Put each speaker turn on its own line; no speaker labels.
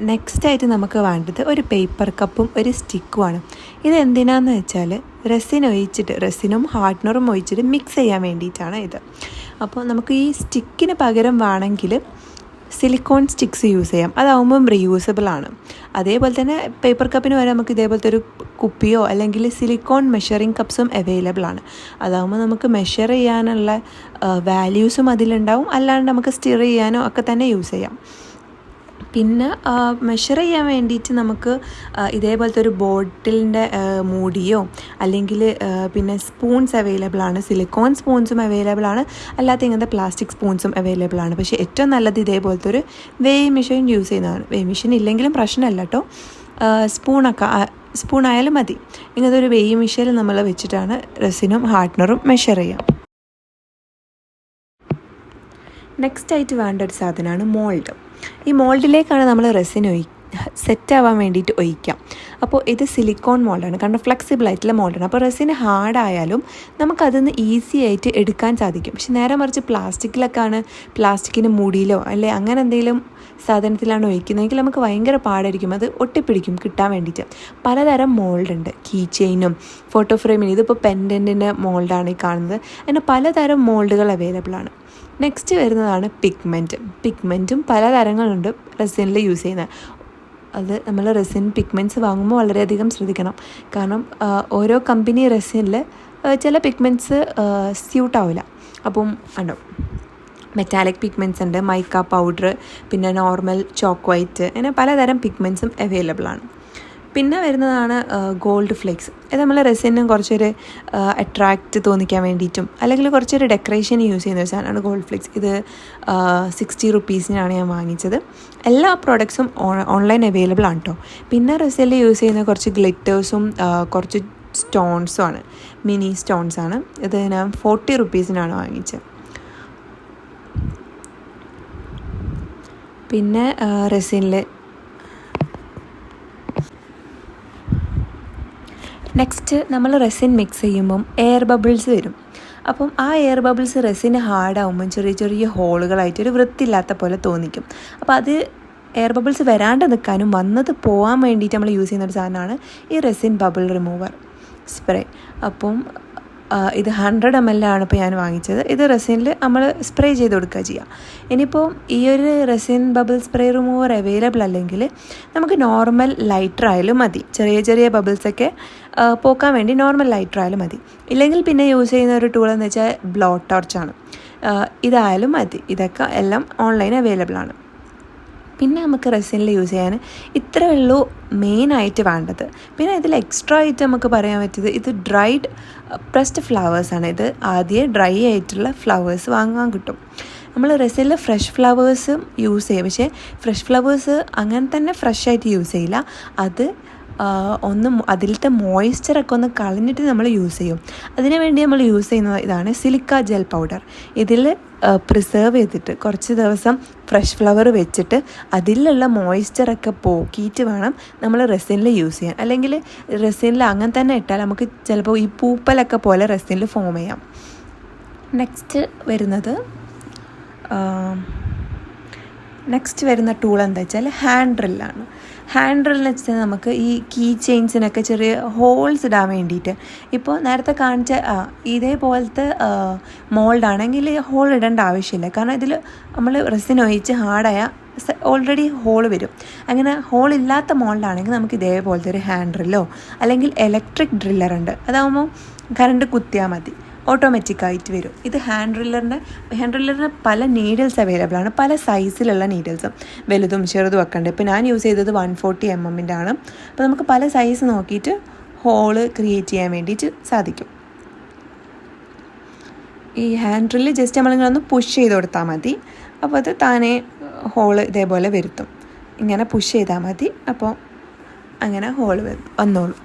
നെക്സ്റ്റായിട്ട് നമുക്ക് വേണ്ടത് ഒരു പേപ്പർ കപ്പും ഒരു സ്റ്റിക്കുമാണ്. ഇത് എന്തിനാന്ന് വെച്ചാൽ റെസിനും ഹാർഡ്നറും ഒഴിച്ചിട്ട് മിക്സ് ചെയ്യാൻ വേണ്ടിയിട്ടാണ് ഇത്. അപ്പോൾ നമുക്ക് ഈ സ്റ്റിക്കിന് പകരം വേണമെങ്കിൽ സിലിക്കോൺ സ്റ്റിക്സ് യൂസ് ചെയ്യാം. അതാവുമ്പം റീയൂസബിൾ ആണ്. അതേപോലെ തന്നെ പേപ്പർ കപ്പിന് വരെ നമുക്ക് ഇതേപോലത്തെ ഒരു കുപ്പിയോ അല്ലെങ്കിൽ സിലിക്കോൺ മെഷറിംഗ് കപ്സും അവൈലബിൾ ആണ്. അതാകുമ്പോൾ നമുക്ക് മെഷർ ചെയ്യാനുള്ള വാല്യൂസും അതിലുണ്ടാവും. അല്ലാണ്ട് നമുക്ക് സ്റ്റിർ ചെയ്യാനോ ഒക്കെ തന്നെ യൂസ് ചെയ്യാം. പിന്നെ മെഷർ ചെയ്യാൻ വേണ്ടിയിട്ട് നമുക്ക് ഇതേപോലത്തെ ഒരു ബോട്ടിലിൻ്റെ മൂടിയോ അല്ലെങ്കിൽ പിന്നെ സ്പൂൺസ് അവൈലബിൾ ആണ്. സിലിക്കോൺ സ്പൂൺസും അവൈലബിൾ ആണ്, അല്ലാത്ത ഇങ്ങനത്തെ പ്ലാസ്റ്റിക് സ്പൂൺസും അവൈലബിൾ ആണ്. പക്ഷേ ഏറ്റവും നല്ലത് ഇതേപോലത്തെ ഒരു വെയിങ് മെഷീൻ യൂസ് ചെയ്യുന്നതാണ്. വെയിങ് മെഷീൻ ഇല്ലെങ്കിലും പ്രശ്നമല്ല കേട്ടോ. സ്പൂണായാലും മതി. ഇങ്ങനത്തെ ഒരു വെയിങ് മെഷീനിൽ നമ്മൾ വെച്ചിട്ടാണ് റെസിനും ഹാർഡ്നറും മെഷർ ചെയ്യാം. നെക്സ്റ്റായിട്ട് വേണ്ട ഒരു സാധനമാണ് മോൾഡ്. ഈ മോൾഡിലേക്കാണ് നമ്മൾ റെസിൻ സെറ്റാവാൻ വേണ്ടിയിട്ട് ഒഴിക്കാം. അപ്പോൾ ഇത് സിലിക്കോൺ മോൾഡാണ്, കാരണം ഫ്ലെക്സിബിൾ ആയിട്ടുള്ള മോൾഡാണ്. അപ്പോൾ റെസിന് ഹാർഡായാലും നമുക്കതിന്ന് ഈസി ആയിട്ട് എടുക്കാൻ സാധിക്കും. പക്ഷെ നേരെ മറിച്ച് പ്ലാസ്റ്റിക്കിന് മൂടിയിലോ അല്ലെ അങ്ങനെ എന്തെങ്കിലും സാധനത്തിലാണ് ഒഴിക്കുന്നതെങ്കിൽ നമുക്ക് ഭയങ്കര പാടായിരിക്കും, അത് ഒട്ടിപ്പിടിക്കും കിട്ടാൻ വേണ്ടിയിട്ട്. പലതരം മോൾഡുണ്ട്. കീ ചെയിനും ഫോട്ടോ ഫ്രെയിമിന്, ഇതിപ്പോൾ പെൻഡൻറ്റിൻ്റെ മോൾഡാണ് ഈ കാണുന്നത്. അങ്ങനെ പലതരം മോൾഡുകൾ അവൈലബിൾ ആണ്. നെക്സ്റ്റ് വരുന്നതാണ് പിഗ്മെൻറ്റും പലതരങ്ങളുണ്ട് റെസിനിൽ യൂസ് ചെയ്യുന്നത്. അത് നമ്മൾ റെസിൻ പിഗ്മെൻറ്റ്സ് വാങ്ങുമ്പോൾ വളരെയധികം ശ്രദ്ധിക്കണം. കാരണം ഓരോ കമ്പനി റെസിനിൽ ചില പിഗ്മെൻറ്റ്സ് സ്യൂട്ടാവില്ല. അപ്പം മെറ്റാലിക് പിഗ്മെൻറ്റ്സ് ഉണ്ട്, മൈക്ക പൗഡർ, പിന്നെ നോർമൽ ചോക്ക് വൈറ്റ്, അങ്ങനെ പലതരം പിഗ്മെൻറ്റ്സും അവൈലബിൾ ആണ്. പിന്നെ വരുന്നതാണ് ഗോൾഡ് ഫ്ലേക്സ്. ഇത് നമ്മൾ റെസിനും കുറച്ചൊരു അട്രാക്റ്റ് തോന്നിക്കാൻ വേണ്ടിയിട്ടും അല്ലെങ്കിൽ കുറച്ചൊരു ഡെക്കറേഷൻ യൂസ് ചെയ്യുന്ന ഒരു സാധനമാണ് ഗോൾഡ് ഫ്ലേക്സ്. ഇത് 60 റുപ്പീസിനാണ് ഞാൻ വാങ്ങിച്ചത്. എല്ലാ പ്രോഡക്ട്സും ഓൺലൈൻ അവൈലബിൾ ആണ് കേട്ടോ. പിന്നെ റെസിനിൽ യൂസ് ചെയ്യുന്ന കുറച്ച് ഗ്ലിറ്റേഴ്സും കുറച്ച് സ്റ്റോൺസും ആണ്, മിനി സ്റ്റോൺസ് ആണ്. ഇത് ഞാൻ 40 റുപ്പീസിനാണ് വാങ്ങിച്ചത്. പിന്നെ റെസിനിൽ നെക്സ്റ്റ് നമ്മൾ റെസിൻ മിക്സ് ചെയ്യുമ്പം എയർ ബബിൾസ് വരും. അപ്പം ആ എയർ ബബിൾസ് റെസിന് ഹാർഡാകുമ്പം ചെറിയ ചെറിയ ഹോളുകളായിട്ട് ഒരു വൃത്തിയില്ലാത്ത പോലെ തോന്നിക്കും. അപ്പോൾ അത് എയർ ബബിൾസ് വരാണ്ട് നിൽക്കാനും വന്നത് പോകാൻ വേണ്ടിയിട്ട് നമ്മൾ യൂസ് ചെയ്യുന്നൊരു സാധനമാണ് ഈ റെസിൻ ബബിൾ റിമൂവർ സ്പ്രേ. അപ്പം ഇത് 100 ml ആണ് ഇപ്പോൾ ഞാൻ വാങ്ങിച്ചത്. ഇത് റെസിനിൽ നമ്മൾ സ്പ്രേ ചെയ്ത് കൊടുക്കുക ചെയ്യുക. ഇനിയിപ്പോൾ ഈ ഒരു resin bubble spray remover available അല്ലെങ്കിൽ നമുക്ക് നോർമൽ ലൈറ്റർ ആയാലും മതി. ചെറിയ ചെറിയ ബബിൾസൊക്കെ പോക്കാൻ വേണ്ടി നോർമൽ ലൈറ്റർ ആയാലും മതി. ഇല്ലെങ്കിൽ പിന്നെ യൂസ് ചെയ്യുന്ന ഒരു ടൂൾ എന്ന് വെച്ചാൽ ബ്ലോ ടോർച്ചാണ്. ഇതായാലും മതി. ഇതൊക്കെ എല്ലാം ഓൺലൈൻ അവൈലബിൾ ആണ്. പിന്നെ നമുക്ക് റെസിനിൽ യൂസ് ചെയ്യാൻ ഇത്രയേ ഉള്ളൂ മെയിനായിട്ട് വേണ്ടത്. പിന്നെ ഇതിൽ എക്സ്ട്രാ ആയിട്ട് നമുക്ക് പറയാൻ പറ്റിയത് ഇത് ഡ്രൈഡ് പ്രസ്ഡ് ഫ്ലവേഴ്സാണ്. ഇത് ആദ്യം ഡ്രൈ ആയിട്ടുള്ള ഫ്ലവേഴ്സ് വാങ്ങാൻ കിട്ടും. നമ്മൾ റെസിനിൽ ഫ്രഷ് ഫ്ലവേഴ്സും യൂസ് ചെയ്യും. പക്ഷേ ഫ്രഷ് ഫ്ലവേഴ്സ് അങ്ങനെ തന്നെ ഫ്രഷ് ആയിട്ട് യൂസ് ചെയ്യില്ല. അത് അതിലത്തെ മോയ്സ്ചറൊക്കെ ഒന്ന് കളഞ്ഞിട്ട് നമ്മൾ യൂസ് ചെയ്യും. അതിനു വേണ്ടി നമ്മൾ യൂസ് ചെയ്യുന്നത് ഇതാണ് സിലിക്ക ജെൽ പൗഡർ. ഇതിൽ പ്രിസേർവ് ചെയ്തിട്ട് കുറച്ച് ദിവസം ഫ്രഷ് ഫ്ലവർ വെച്ചിട്ട് അതിലുള്ള മോയ്സ്ചറൊക്കെ പോക്കിയിട്ട് വേണം നമ്മൾ റെസിനിൽ യൂസ് ചെയ്യാൻ. അല്ലെങ്കിൽ റെസിനിൽ അങ്ങനെ തന്നെ ഇട്ടാൽ നമുക്ക് ചിലപ്പോൾ ഈ പൂപ്പലൊക്കെ പോലെ റെസിനിൽ ഫോം ചെയ്യാം. നെക്സ്റ്റ് വരുന്ന ടൂൾ എന്താ വെച്ചാൽ ഹാൻഡ് ഡ്രില്ലാണ്. ഹാൻഡ് ഡ്രില്ലെന്ന് വെച്ചാൽ നമുക്ക് ഈ കീ ചെയിൻസിനൊക്കെ ചെറിയ ഹോൾസ് ഇടാൻ വേണ്ടിയിട്ട്. ഇപ്പോൾ നേരത്തെ കാണിച്ച ഇതേപോലത്തെ മോൾഡാണെങ്കിൽ ഹോൾ ഇടേണ്ട ആവശ്യമില്ല. കാരണം ഇതിൽ നമ്മൾ റെസിൻ ഒഴിച്ച് ഹാർഡായ ഓൾറെഡി ഹോൾ വരും. അങ്ങനെ ഹോളില്ലാത്ത മോൾഡാണെങ്കിൽ നമുക്ക് ഇതേപോലത്തെ ഒരു ഹാൻഡ് ഡ്രില്ലോ അല്ലെങ്കിൽ ഇലക്ട്രിക് ഡ്രില്ലറുണ്ട്. അതാകുമ്പോൾ കറണ്ട് കുത്തിയാൽ മതി, ഓട്ടോമാറ്റിക്കായിട്ട് വരും. ഇത് ഹാൻഡ് ഡ്രില്ലറിന് പല നീഡിൽസ് അവൈലബിൾ ആണ്. പല സൈസിലുള്ള നീഡിൽസും വലുതും ചെറുതും ഒക്കെ ഉണ്ട്. ഇപ്പോൾ ഞാൻ യൂസ് ചെയ്തത് 140 mm ആണ്. അപ്പോൾ നമുക്ക് പല സൈസ് നോക്കിയിട്ട് ഹോള് ക്രിയേറ്റ് ചെയ്യാൻ വേണ്ടിയിട്ട് സാധിക്കും. ഈ ഹാൻഡ് ഡ്രില്ല് ജസ്റ്റ് നമ്മളിങ്ങനെ ഒന്ന് പുഷ് ചെയ്ത് കൊടുത്താൽ മതി. അപ്പോൾ അത് താനേ ഹോള് ഇതേപോലെ വരുത്തും. ഇങ്ങനെ പുഷ് ചെയ്താൽ മതി. അപ്പോൾ അങ്ങനെ ഹോള് വന്നോളും.